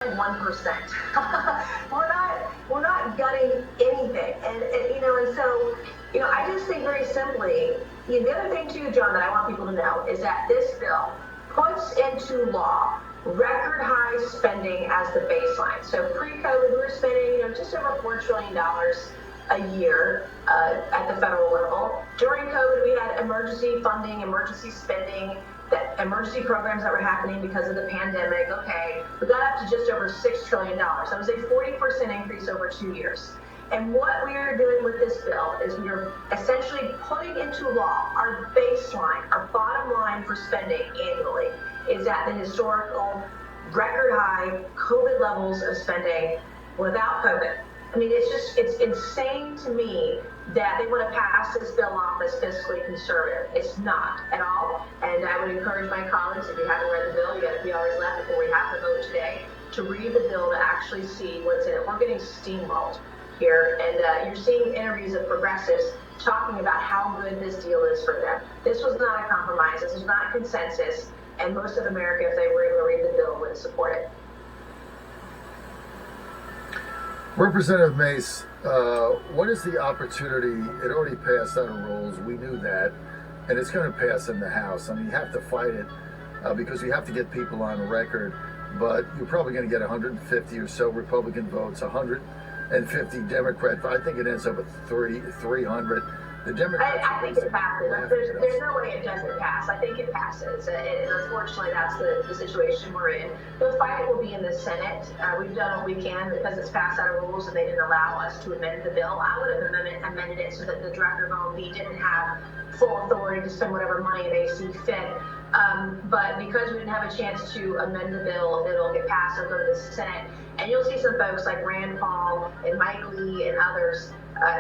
1%. we're not gutting anything, and so I just think very simply. The other thing too, John, that I want people to know is that this bill puts into law record high spending as the baseline. So pre-COVID, we were spending just over $4 trillion a year at the federal level. During COVID, we had emergency funding, emergency spending, that emergency programs that were happening because of the pandemic. Okay, we got up to just over $6 trillion. That was a 40% increase over 2 years. And what we are doing with this bill is we are essentially putting into law our baseline, our bottom line for spending annually is at the historical record high COVID levels of spending without COVID. I mean, it's insane to me that they want to pass this bill off as fiscally conservative. It's not at all. And I would encourage my colleagues, if you haven't read the bill, you got a few hours left before we have to vote today, to read the bill to actually see what's in it. We're getting steamrolled here, and you're seeing interviews of progressives talking about how good this deal is for them. This was not a compromise. This was not a consensus. And most of America, if they were able to read the bill, would support it. Representative Mace, what is the opportunity? It already passed out of rules. We knew that. And it's going to pass in the House. I mean, you have to fight it because you have to get people on record. But you're probably going to get 150 or so Republican votes, 150 Democrat. I think it ends up at 300. The Democrats. I think it passes. There's no way it doesn't pass. I think it passes. And unfortunately, that's the situation we're in. The fight will be in the Senate. We've done what we can because it's passed out of rules and they didn't allow us to amend the bill. I would have amended it so that the director of OMB didn't have full authority to spend whatever money they see fit. But because we didn't have a chance to amend the bill, it'll get passed. It'll go to the Senate. And you'll see some folks like Rand Paul and Mike Lee and others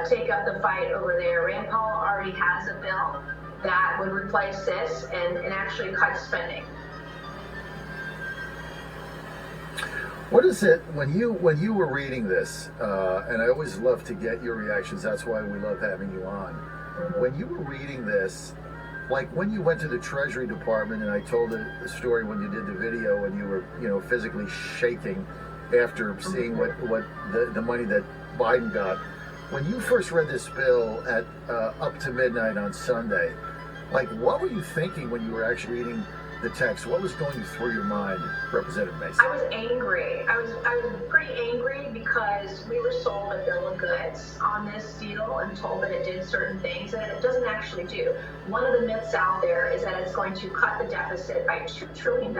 take up the fight over there. Rand Paul already has a bill that would replace this and actually cut spending. What is it when you were reading this? And I always love to get your reactions. That's why we love having you on. Mm-hmm. When you were reading this, like when you went to the Treasury Department, and I told the story when you did the video and you were physically shaking after seeing what the money that Biden got. When you first read this bill at up to midnight on Sunday, like what were you thinking when you were actually reading the text? What was going through your mind, Representative Mason? I was angry. I was pretty angry because we were sold a bill of goods on this deal and told that it did certain things that it doesn't actually do. One of the myths out there is that it's going to cut the deficit by $2 trillion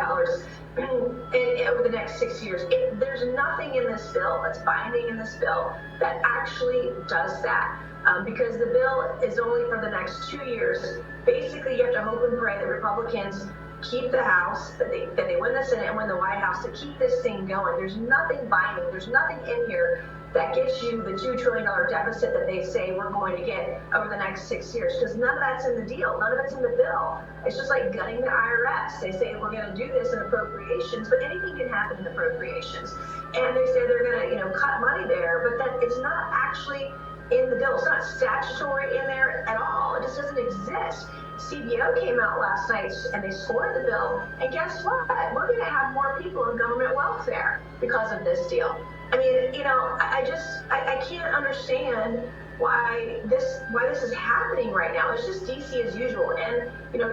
over the next 6 years. There's nothing in this bill that's binding in this bill that actually does that. Because the bill is only for the next 2 years. Basically, you have to hope and pray that Republicans keep the House, that they win the Senate and win the White House to keep this thing going. There's nothing binding. There's nothing in here that gets you the $2 trillion deficit that they say we're going to get over the next 6 years, because none of that's in the deal. None of it's in the bill. It's just like gutting the IRS. They say we're going to do this in appropriations, but anything can happen in appropriations. And they say they're going to, cut money there, but that it's not actually in the bill. It's not statutory in there at all. It just doesn't exist. CBO came out last night and they scored the bill. And guess what? We're going to have more people in government welfare because of this deal. I mean, I can't understand why this is happening right now. It's just DC as usual. And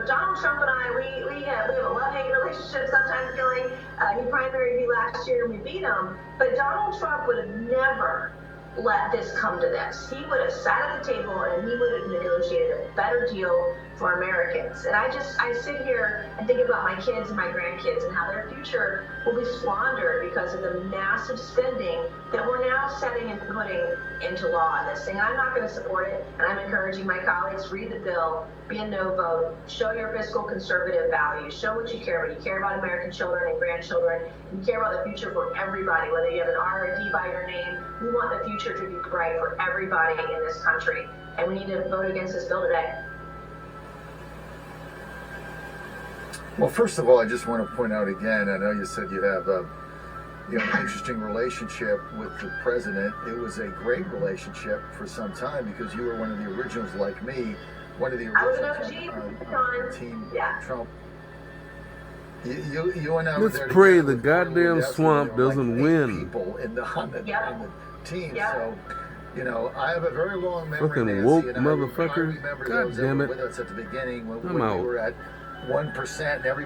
Donald Trump and I, we have a love-hate relationship. Sometimes feeling he primaried me last year and we beat him. But Donald Trump would have never let this come to this. He would have sat at the table and he would have negotiated a better deal for Americans. And I sit here and think about my kids and my grandkids and how their future will be squandered because of the massive spending that we're now setting and putting into law on this thing. And I'm not going to support it. And I'm encouraging my colleagues, read the bill, be a no vote, show your fiscal conservative values, show what you care about. You care about American children and grandchildren. You care about the future for everybody, whether you have an R or a D by your name. We want the future to be bright for everybody in this country. And we need to vote against this bill today. Well, first of all, I just want to point out again, I know you said you have an interesting relationship with the president. It was a great relationship for some time because you were one of the originals, like me, one of the originals on Team Trump. You and I were Let's there pray together the with Portland. goddamn That's when swamp there were doesn't like 8 win. people on the team. Yep. So, you know, I have a very long memory. Fucking Nancy, woke and I motherfucker. remember God those that damn were it. with us at the beginning when I'm we out. were at 1% and everybody